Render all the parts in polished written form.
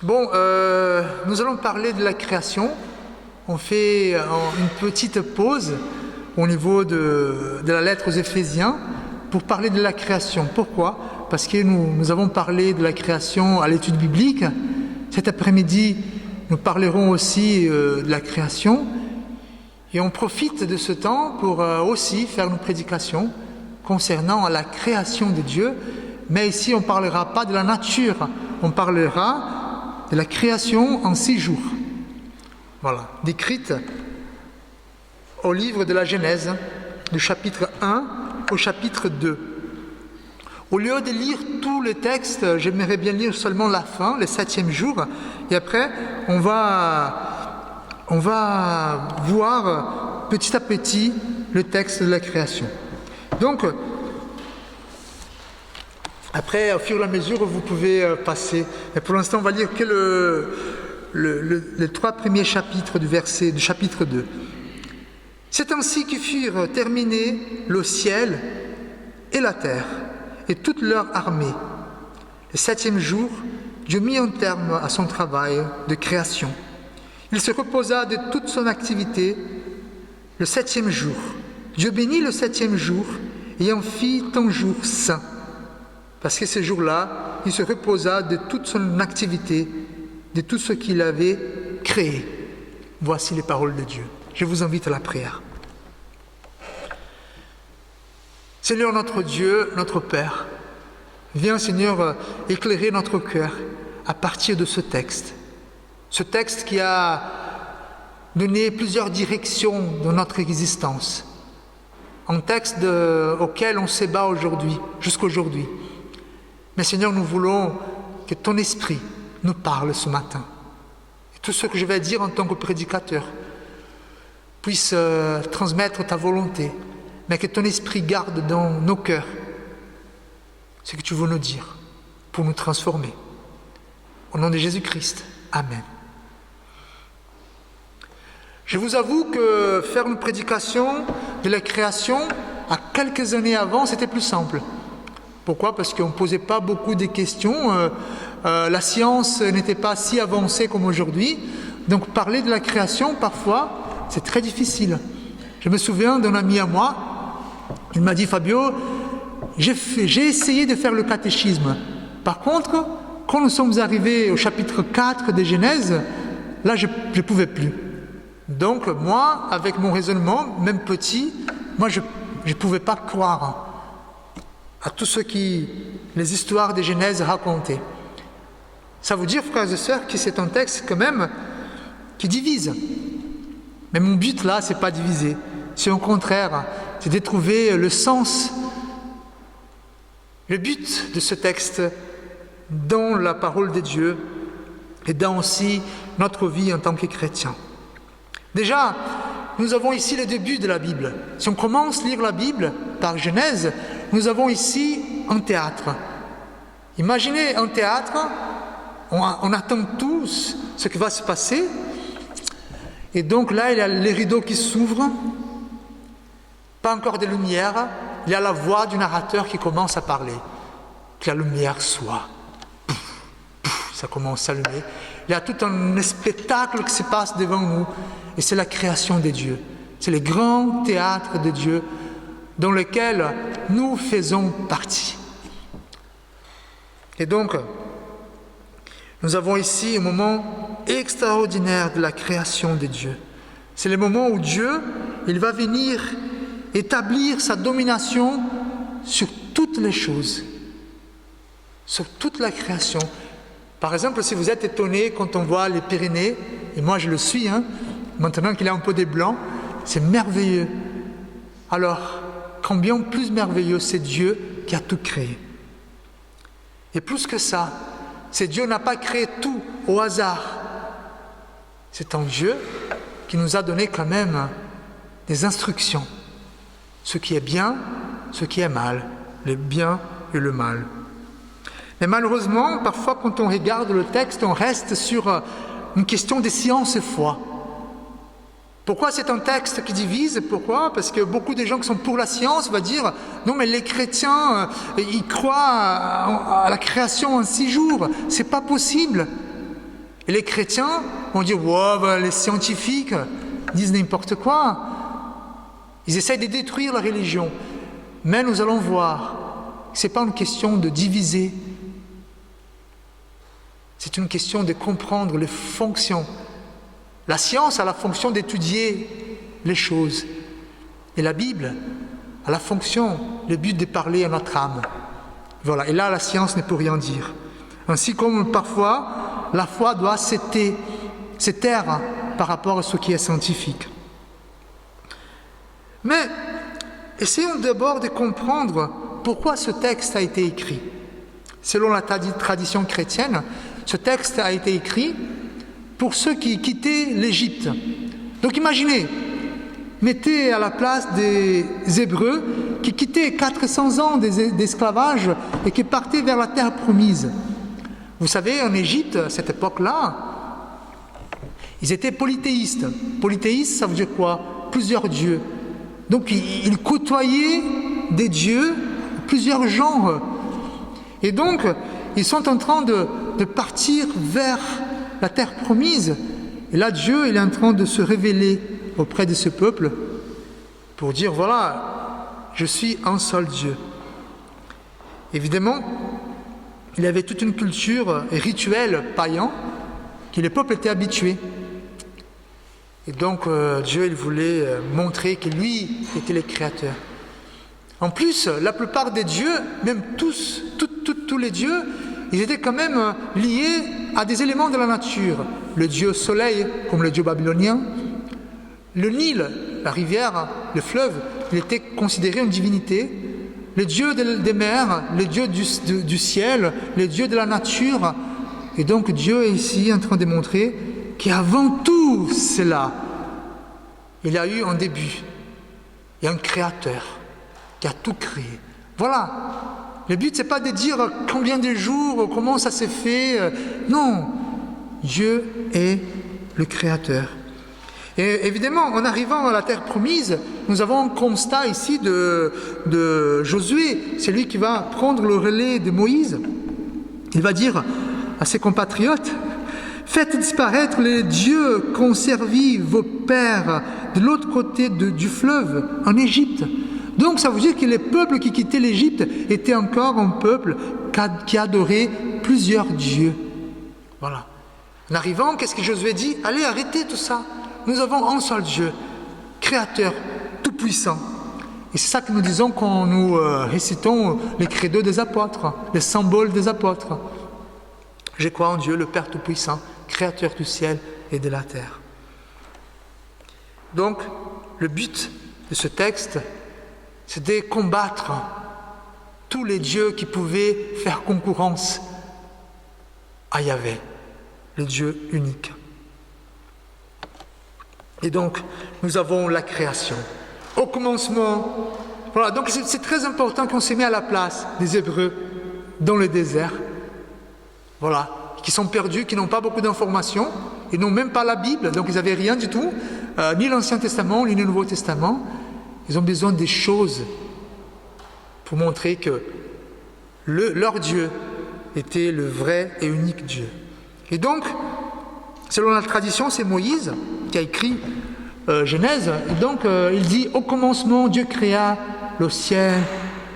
Bon, nous allons parler de la création. On fait une petite pause au niveau de la lettre aux Éphésiens pour parler de la création. Pourquoi ? Parce que nous avons parlé de la création à l'étude biblique. Cet après-midi, nous parlerons aussi de la création. Et on profite de ce temps pour aussi faire une prédication concernant la création de Dieu. Mais ici, on ne parlera pas de la nature, on parlera de la création en 6 jours. Voilà, décrite au livre de la Genèse, du chapitre 1 au chapitre 2. Au lieu de lire tout le texte, j'aimerais bien lire seulement la fin, le 7e jour, et après, on va voir petit à petit le texte de la création. Donc, après, au fur et à mesure, vous pouvez passer. Mais pour l'instant, on va lire que les 3 premiers chapitres du chapitre 2. C'est ainsi que furent terminés le ciel et la terre, et toute leur armée. Le 7e jour, Dieu mit un terme à son travail de création. Il se reposa de toute son activité le 7e jour. Dieu bénit le 7e jour et en fit un jour saint. Parce que ce jour-là, il se reposa de toute son activité, de tout ce qu'il avait créé. Voici les paroles de Dieu. Je vous invite à la prière. Seigneur notre Dieu, notre Père, viens Seigneur éclairer notre cœur à partir de ce texte. Ce texte qui a donné plusieurs directions dans notre existence. Un texte auquel on se bat aujourd'hui, jusqu'aujourd'hui. Mais Seigneur, nous voulons que ton esprit nous parle ce matin. Et tout ce que je vais dire en tant que prédicateur puisse transmettre ta volonté, mais que ton esprit garde dans nos cœurs ce que tu veux nous dire pour nous transformer. Au nom de Jésus-Christ, Amen. Je vous avoue que faire une prédication de la création à quelques années avant, c'était plus simple. Pourquoi ? Parce qu'on ne posait pas beaucoup de questions, la science n'était pas si avancée comme aujourd'hui, donc parler de la création, parfois, c'est très difficile. Je me souviens d'un ami à moi, il m'a dit « Fabio, j'ai essayé de faire le catéchisme. Par contre, quand nous sommes arrivés au chapitre 4 de Genèse, là, je ne pouvais plus. Donc moi, avec mon raisonnement, même petit, moi, je ne pouvais pas croire à tout ce qui les histoires de Genèse racontaient. Ça veut dire, frères et sœurs, que c'est un texte quand même qui divise. Mais mon but là, c'est pas diviser. C'est au contraire, c'est de trouver le sens, le but de ce texte dans la parole de Dieu et dans aussi notre vie en tant que chrétien. Déjà, nous avons ici le début de la Bible. Si on commence à lire la Bible par Genèse, nous avons ici un théâtre. Imaginez un théâtre, on attend tous ce qui va se passer. Et donc là, il y a les rideaux qui s'ouvrent, pas encore de lumière, il y a la voix du narrateur qui commence à parler. Que la lumière soit. Ça commence à s'allumer. Il y a tout un spectacle qui se passe devant nous. Et c'est la création de Dieu. C'est le grand théâtre de Dieu dans lequel nous faisons partie. Et donc, nous avons ici un moment extraordinaire de la création de Dieu. C'est le moment où Dieu, il va venir établir sa domination sur toutes les choses, sur toute la création. Par exemple, si vous êtes étonné quand on voit les Pyrénées, et moi je le suis, maintenant qu'il y a un peu de blanc, c'est merveilleux. Alors, combien plus merveilleux c'est Dieu qui a tout créé. Et plus que ça, c'est Dieu n'a pas créé tout au hasard. C'est un Dieu qui nous a donné quand même des instructions. Ce qui est bien, ce qui est mal, le bien et le mal. Mais malheureusement, parfois quand on regarde le texte, on reste sur une question de science et foi. Pourquoi c'est un texte qui divise ? Pourquoi ? Parce que beaucoup de gens qui sont pour la science vont dire « Non, mais les chrétiens, ils croient à la création en 6 jours. C'est pas possible. » Et les chrétiens vont dire, ouais, ben, les scientifiques disent n'importe quoi. Ils essayent de détruire la religion. Mais nous allons voir, ce n'est pas une question de diviser. C'est une question de comprendre les fonctions. La science a la fonction d'étudier les choses. Et la Bible a la fonction, le but de parler à notre âme. Voilà. Et là, la science ne peut rien dire. Ainsi comme parfois, la foi doit se taire par rapport à ce qui est scientifique. Mais essayons d'abord de comprendre pourquoi ce texte a été écrit. Selon la tradition chrétienne, ce texte a été écrit pour ceux qui quittaient l'Égypte. Donc imaginez, mettez à la place des Hébreux qui quittaient 400 ans d'esclavage et qui partaient vers la terre promise. Vous savez, en Égypte, à cette époque-là, ils étaient polythéistes. Polythéistes, ça veut dire quoi? Plusieurs dieux. Donc ils côtoyaient des dieux, plusieurs genres. Et donc, ils sont en train de partir vers la terre promise. Et là, Dieu il est en train de se révéler auprès de ce peuple pour dire, voilà, je suis un seul Dieu. Évidemment, il y avait toute une culture et rituel païen que le peuple était habitué. Et donc, Dieu il voulait montrer que lui était le créateur. En plus, la plupart des dieux, même tous les dieux, ils étaient quand même liés à des éléments de la nature. Le dieu soleil, comme le dieu babylonien. Le Nil, la rivière, le fleuve, il était considéré une divinité. Le dieu des mers, le dieu du ciel, le dieu de la nature. Et donc Dieu est ici en train de montrer qu'avant tout cela, il y a eu un début. Il y a un créateur qui a tout créé. Voilà. Le but, ce n'est pas de dire combien de jours, comment ça s'est fait. Non. Dieu est le créateur. Et évidemment, en arrivant à la terre promise, nous avons un constat ici de Josué. C'est lui qui va prendre le relais de Moïse. Il va dire à ses compatriotes, « Faites disparaître les dieux qu'ont servi vos pères de l'autre côté du fleuve, en Égypte. » Donc ça veut dire que les peuples qui quittaient l'Égypte étaient encore un peuple qui adorait plusieurs dieux. Voilà. En arrivant, qu'est-ce que Josué dit? Allez, arrêtez tout ça. Nous avons un seul Dieu, créateur, tout-puissant. Et c'est ça que nous disons quand nous récitons les credos des apôtres, les symboles des apôtres. Je crois en Dieu, le Père tout-puissant, créateur du ciel et de la terre. Donc, le but de ce texte, c'est de combattre tous les dieux qui pouvaient faire concurrence à Yahvé, le Dieu unique. Et donc, nous avons la création. Au commencement, voilà, donc c'est très important qu'on se met à la place des Hébreux dans le désert. Voilà, qui sont perdus, qui n'ont pas beaucoup d'informations, ils n'ont même pas la Bible, donc ils n'avaient rien du tout, ni l'Ancien Testament, ni le Nouveau Testament. Ils ont besoin des choses pour montrer que leur Dieu était le vrai et unique Dieu. Et donc, selon la tradition, c'est Moïse qui a écrit Genèse. Et donc, il dit « Au commencement, Dieu créa le ciel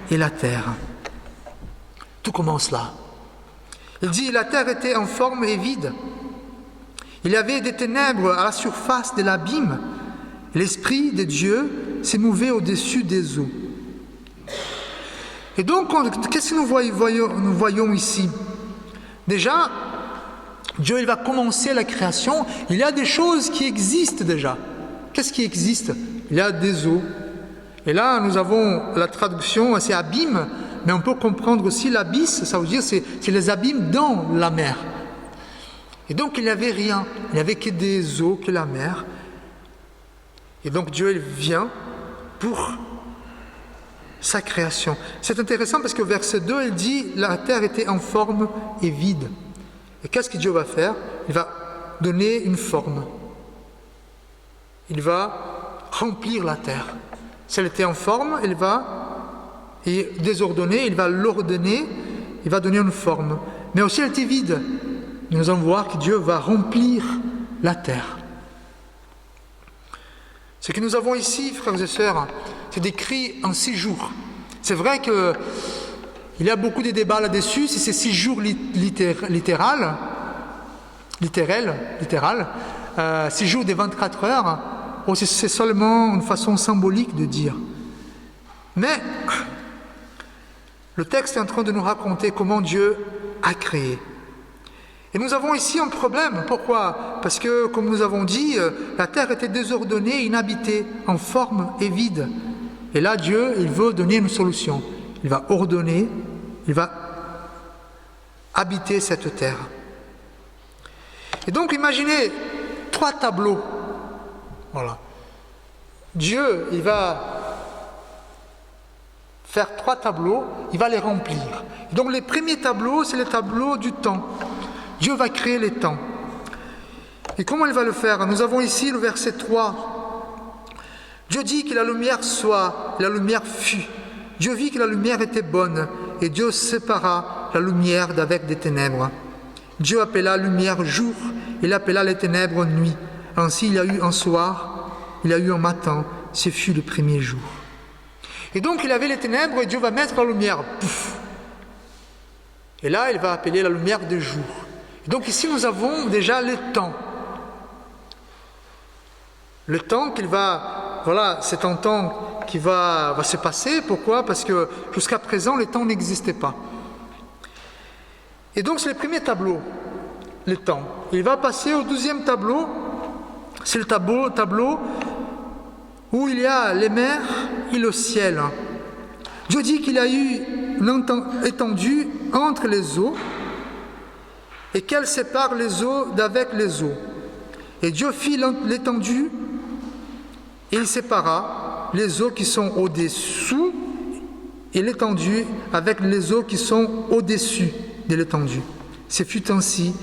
et la terre. » Tout commence là. Il dit « La terre était en forme et vide. Il y avait des ténèbres à la surface de l'abîme. L'Esprit de Dieu s'est mouvé au-dessus des eaux. » Et donc, qu'est-ce que nous voyons ici? Déjà, Dieu il va commencer la création. Il y a des choses qui existent déjà. Qu'est-ce qui existe? Il y a des eaux. Et là, nous avons la traduction, c'est abîme, mais on peut comprendre aussi l'abysse, ça veut dire c'est les abîmes dans la mer. Et donc, il n'y avait rien. Il n'y avait que des eaux, que la mer. Et donc, Dieu il vient pour sa création. C'est intéressant parce que verset 2, il dit « La terre était en forme et vide ». Et qu'est-ce que Dieu va faire? Il va donner une forme. Il va remplir la terre. Si elle était en forme, il va désordonner, il va l'ordonner, il va donner une forme. Mais aussi elle était vide. nous allons voir que Dieu va remplir la terre. Ce que nous avons ici, frères et sœurs, c'est décrit en 6 jours. C'est vrai qu'il y a beaucoup de débats là-dessus, si c'est 6 jours littéral, 6 jours de 24 heures, ou si c'est seulement une façon symbolique de dire. Mais le texte est en train de nous raconter comment Dieu a créé. Et nous avons ici un problème. Pourquoi? Parce que, comme nous avons dit, la terre était désordonnée, inhabitée, en forme et vide. Et là, Dieu, il veut donner une solution. Il va ordonner, il va habiter cette terre. Et donc, imaginez 3 tableaux. Voilà. Dieu, il va faire 3 tableaux, il va les remplir. Et donc, les premiers tableaux, c'est les tableaux du temps. Dieu va créer les temps. Et comment il va le faire? Nous avons ici le verset 3. Dieu dit que la lumière soit, et la lumière fut. Dieu vit que la lumière était bonne, et Dieu sépara la lumière d'avec des ténèbres. Dieu appela la lumière jour, il appela les ténèbres nuit. Ainsi il y a eu un soir, il y a eu un matin, ce fut le premier jour. Et donc il avait les ténèbres, et Dieu va mettre la lumière. Pouf. Et là, il va appeler la lumière de jour. Donc ici, nous avons déjà le temps. Le temps qu'il va... Voilà, c'est un temps qui va se passer. Pourquoi? Parce que jusqu'à présent, le temps n'existait pas. Et donc, c'est le premier tableau, le temps. Il va passer au 12e tableau. C'est le tableau où il y a les mers et le ciel. Dieu dit qu'il y a eu une étendue entre les eaux et qu'elle sépare les eaux d'avec les eaux. Et Dieu fit l'étendue et il sépara les eaux qui sont au-dessous et l'étendue avec les eaux qui sont au-dessus de l'étendue. Ce fut ainsi.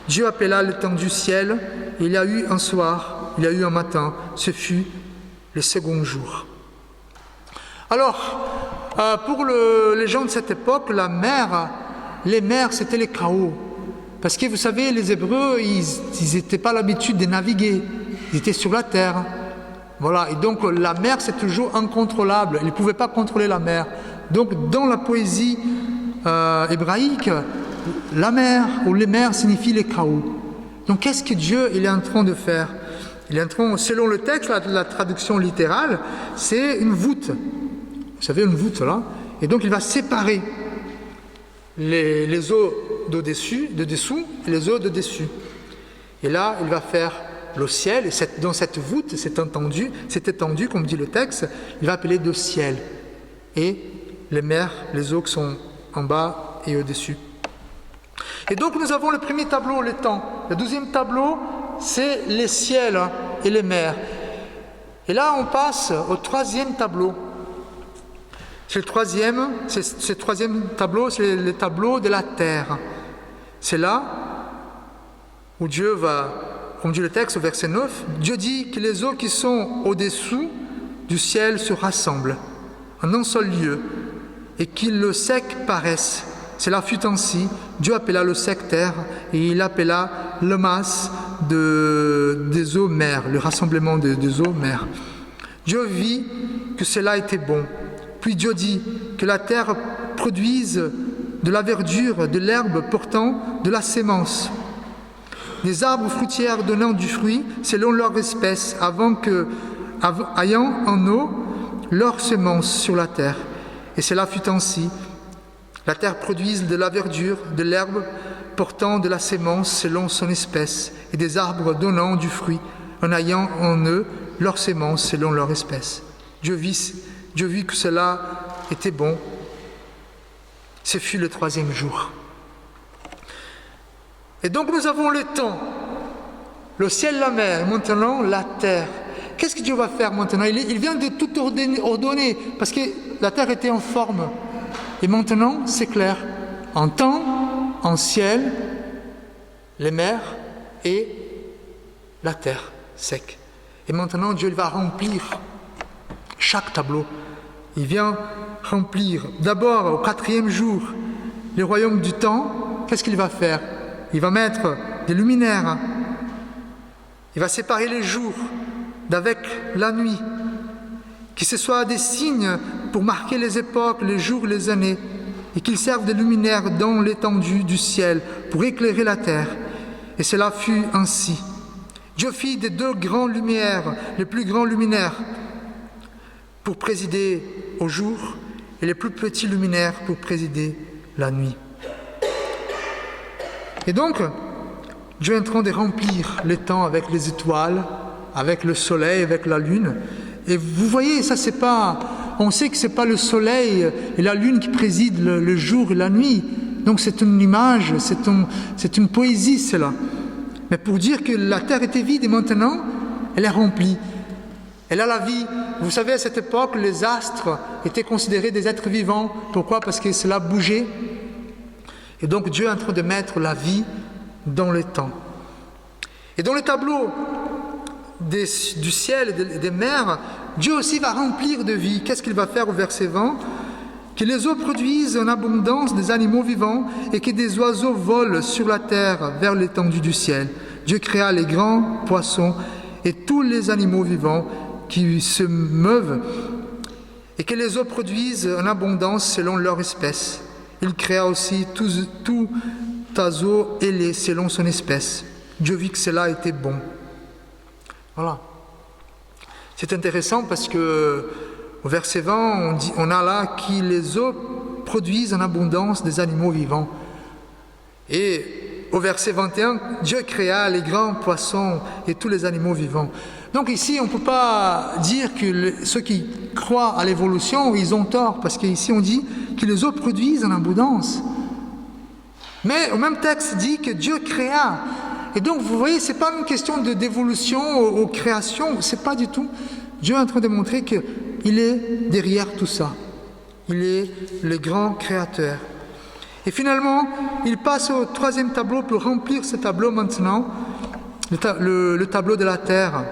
Dieu appela l'étendue ciel, et il y a eu un soir, il y a eu un matin, ce fut le second jour. Alors, pour les gens de cette époque, les mers, c'était le chaos. Parce que vous savez, les Hébreux, ils n'étaient pas l'habitude de naviguer. Ils étaient sur la terre. Voilà. Et donc, la mer, c'est toujours incontrôlable. Ils ne pouvaient pas contrôler la mer. Donc, dans la poésie hébraïque, la mer ou les mers signifient le chaos. Donc, qu'est-ce que Dieu il est en train de faire? Il est en train, selon le texte, la traduction littérale, c'est une voûte. Vous savez, une voûte, là. Et donc, il va séparer les eaux de dessous et les eaux de dessus. Et là, il va faire le ciel, et dans cette voûte, cette étendue, comme dit le texte, il va appeler de ciel. Et les mers, les eaux qui sont en bas et au-dessus. Et donc, nous avons le premier tableau, le temps. Le deuxième tableau, c'est les ciels et les mers. Et là, on passe au 3e tableau. Ce troisième tableau, c'est le tableau de la terre. C'est là où Dieu va, comme dit le texte au verset 9, Dieu dit que les eaux qui sont au-dessous du ciel se rassemblent en un seul lieu et qu'il le sec paraisse. Cela fut ainsi. Dieu appela le sec terre et il appela le masse des eaux mer, le rassemblement des eaux mer. Dieu vit que cela était bon. Puis Dieu dit que la terre produise de la verdure, de l'herbe portant de la sémence, des arbres fruitières donnant du fruit selon leur espèce, ayant en eau leur sémence sur la terre. Et cela fut ainsi. La terre produise de la verdure, de l'herbe portant de la sémence selon son espèce, et des arbres donnant du fruit, en ayant en eux leur sémence selon leur espèce. Dieu vit que cela était bon. Ce fut le 3e jour. Et donc nous avons le temps, le ciel, la mer, et maintenant la terre. Qu'est-ce que Dieu va faire maintenant? Il vient de tout ordonner, parce que la terre était en forme. Et maintenant, c'est clair. En temps, en ciel, les mers et la terre sec. Et maintenant, Dieu va remplir chaque tableau. Il vient remplir. D'abord, au 4e jour, le royaume du temps, qu'est-ce qu'il va faire? il va mettre des luminaires. Il va séparer les jours d'avec la nuit. Que ce soit des signes pour marquer les époques, les jours, les années, et qu'ils servent de luminaires dans l'étendue du ciel pour éclairer la terre. Et cela fut ainsi. Dieu fit des deux grands lumières, les plus grands luminaires, pour présider au jour, et les plus petits luminaires pour présider la nuit. Et donc, Dieu est en train de remplir les temps avec les étoiles, avec le soleil, avec la lune. Et vous voyez, ça c'est pas... On sait que ce n'est pas le soleil et la lune qui président le jour et la nuit. Donc c'est une image, c'est une poésie, cela. Mais pour dire que la terre était vide et maintenant, elle est remplie. Elle a la vie. Vous savez, à cette époque, les astres étaient considérés des êtres vivants. Pourquoi? Parce que cela bougeait. Et donc Dieu est en train de mettre la vie dans le temps. Et dans le tableau du ciel et des mers, Dieu aussi va remplir de vie. Qu'est-ce qu'il va faire au verset 20? Que les eaux produisent en abondance des animaux vivants et que des oiseaux volent sur la terre vers l'étendue du ciel. Dieu créa les grands poissons et tous les animaux vivants qui se meuvent et que les eaux produisent en abondance selon leur espèce. Il créa aussi tout oiseau ailé selon son espèce. Dieu vit que cela était bon. Voilà. C'est intéressant parce que au verset 20, on a là qui les eaux produisent en abondance des animaux vivants. Et au verset 21, Dieu créa les grands poissons et tous les animaux vivants. Donc ici, on ne peut pas dire que ceux qui croient à l'évolution, ils ont tort, parce qu'ici on dit que les eaux produisent en abondance. Mais au même texte dit que Dieu créa. Et donc vous voyez, ce n'est pas une question d'évolution aux créations, ce n'est pas du tout. Dieu est en train de montrer qu'il est derrière tout ça. Il est le grand créateur. Et finalement, il passe au troisième tableau pour remplir ce tableau maintenant, le tableau de la terre.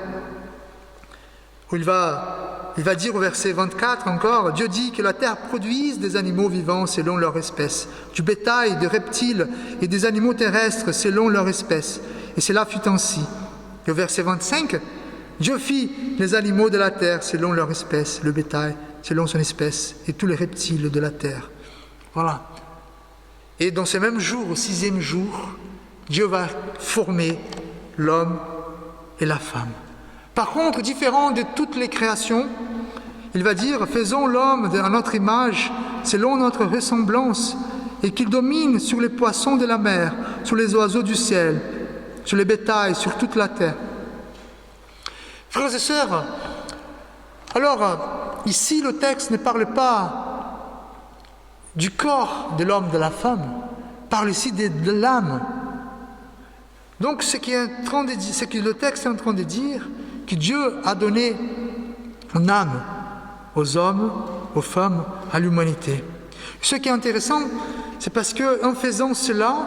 Où il va dire au verset 24 encore, Dieu dit que la terre produise des animaux vivants selon leur espèce, du bétail, des reptiles et des animaux terrestres selon leur espèce. Et cela fut ainsi. Et au verset 25, Dieu fit les animaux de la terre selon leur espèce, le bétail selon son espèce et tous les reptiles de la terre. Voilà. Et dans ce même jour, au 6e jour, Dieu va former l'homme et la femme. Par contre, différent de toutes les créations, il va dire « Faisons l'homme à notre image, selon notre ressemblance, et qu'il domine sur les poissons de la mer, sur les oiseaux du ciel, sur les bétails, sur toute la terre. » Frères et sœurs, alors, ici, le texte ne parle pas du corps de l'homme et de la femme, il parle ici de l'âme. Donc, ce que le texte est en train de dire, que Dieu a donné une âme aux hommes, aux femmes, à l'humanité. Ce qui est intéressant, c'est parce qu'en faisant cela,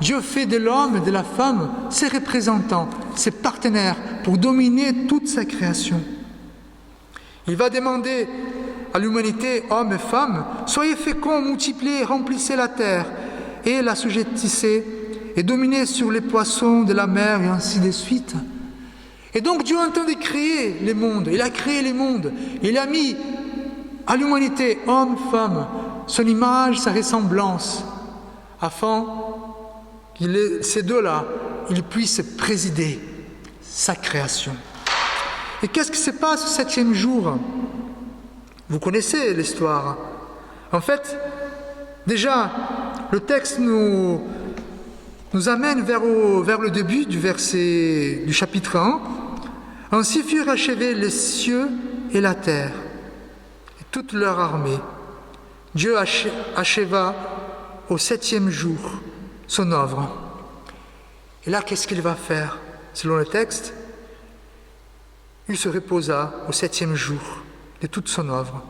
Dieu fait de l'homme et de la femme ses représentants, ses partenaires, pour dominer toute sa création. Il va demander à l'humanité, hommes et femmes, soyez féconds, multipliez, remplissez la terre et la sujettissez et dominez sur les poissons de la mer et ainsi de suite. Et donc Dieu entend de créer les mondes, il a créé les mondes, il a mis à l'humanité, hommes, femmes, son image, sa ressemblance, afin que ces deux-là, ils puissent présider sa création. Et qu'est-ce qui se passe au 7e jour? Vous connaissez l'histoire. En fait, déjà, le texte nous amène vers le début du chapitre 1. Ainsi furent achevés les cieux et la terre, et toute leur armée. Dieu acheva au 7e jour son œuvre. Et là, qu'est-ce qu'il va faire? Selon le texte, il se reposa au 7e jour de toute son œuvre.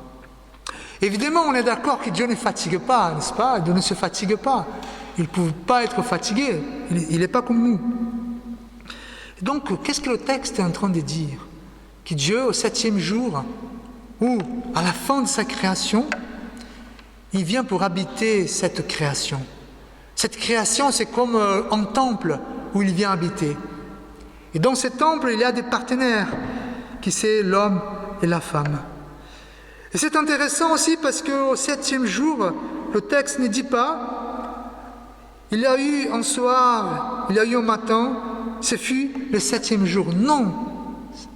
Évidemment, on est d'accord que Dieu ne fatigue pas, n'est-ce pas? Dieu ne se fatigue pas. Il ne peut pas être fatigué. Il n'est pas comme nous. Et donc, qu'est-ce que le texte est en train de dire? Que Dieu, au 7e jour, ou à la fin de sa création, il vient pour habiter cette création. Cette création, c'est comme un temple où il vient habiter. Et dans ce temple, il y a des partenaires, qui c'est l'homme et la femme. Et c'est intéressant aussi parce qu'au 7e jour, le texte ne dit pas « il y a eu un soir, il y a eu un matin, ce fut le 7e jour ». Non,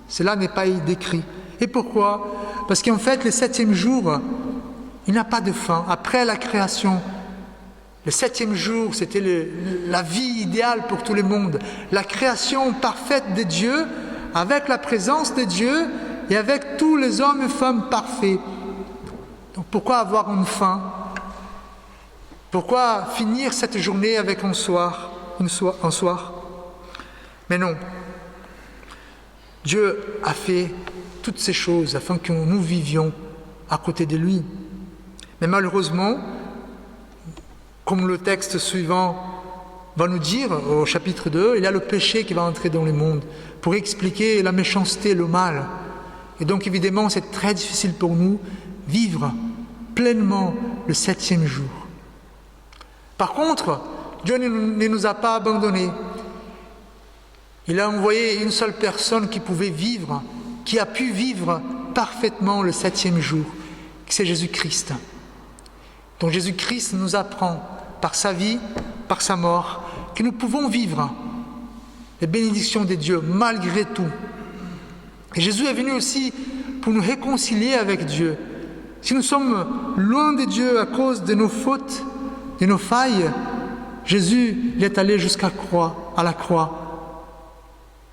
cela n'est pas décrit. Et pourquoi? Parce qu'en fait, le 7e jour, il n'a pas de fin. Après la création, le 7e jour, c'était la vie idéale pour tout le monde. La création parfaite de Dieu, avec la présence de Dieu et avec tous les hommes et femmes parfaits. Donc pourquoi avoir une fin? Pourquoi finir cette journée avec un soir? Mais non. Dieu a fait toutes ces choses afin que nous vivions à côté de lui. Mais malheureusement, comme le texte suivant va nous dire au chapitre 2, il y a le péché qui va entrer dans le monde pour expliquer la méchanceté, le mal. Et donc évidemment, c'est très difficile pour nous vivre pleinement le 7e jour. Par contre, Dieu ne nous a pas abandonnés. Il a envoyé une seule personne qui pouvait vivre, qui a pu vivre parfaitement le 7e jour, c'est Jésus-Christ. Donc Jésus-Christ nous apprend par sa vie, par sa mort, que nous pouvons vivre les bénédictions de Dieu malgré tout. Et Jésus est venu aussi pour nous réconcilier avec Dieu. Si nous sommes loin de Dieu à cause de nos fautes, de nos failles, Jésus il est allé jusqu'à la croix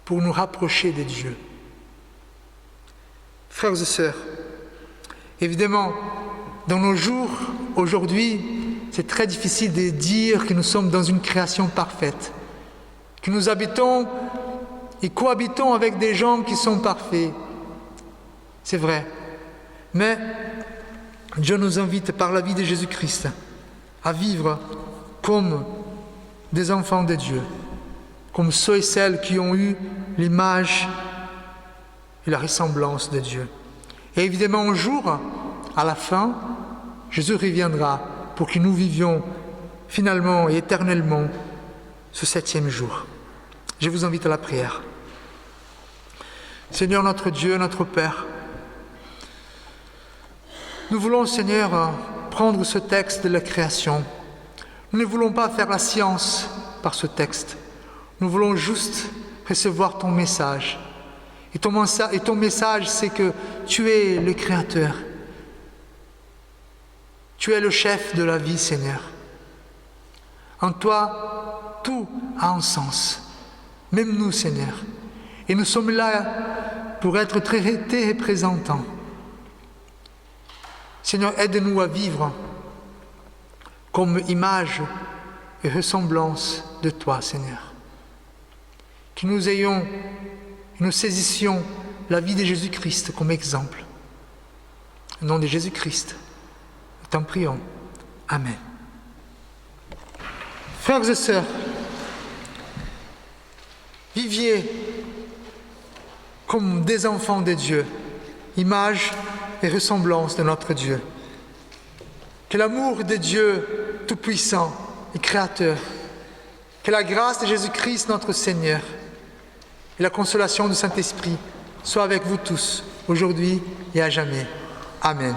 pour nous rapprocher de Dieu. Frères et sœurs, évidemment, dans nos jours, aujourd'hui, c'est très difficile de dire que nous sommes dans une création parfaite, que nous habitons et cohabitons avec des gens qui sont parfaits. C'est vrai. Mais Dieu nous invite par la vie de Jésus-Christ à vivre comme des enfants de Dieu, comme ceux et celles qui ont eu l'image et la ressemblance de Dieu. Et évidemment, un jour, à la fin, Jésus reviendra pour que nous vivions finalement et éternellement ce 7e jour. Je vous invite à la prière. Seigneur notre Dieu, notre Père, nous voulons, Seigneur, prendre ce texte de la création. Nous ne voulons pas faire la science par ce texte. Nous voulons juste recevoir ton message. Et ton message, c'est que tu es le Créateur. Tu es le chef de la vie, Seigneur. En toi, tout a un sens. Même nous, Seigneur. Et nous sommes là pour être tes représentants. Seigneur, aide-nous à vivre comme image et ressemblance de toi, Seigneur. Que nous saisissions la vie de Jésus-Christ comme exemple. Au nom de Jésus-Christ, nous t'en prions. Amen. Frères et sœurs, viviez comme des enfants de Dieu, image et ressemblance de notre Dieu. Que l'amour de Dieu Tout-Puissant et Créateur, que la grâce de Jésus-Christ notre Seigneur et la consolation du Saint-Esprit soient avec vous tous, aujourd'hui et à jamais. Amen.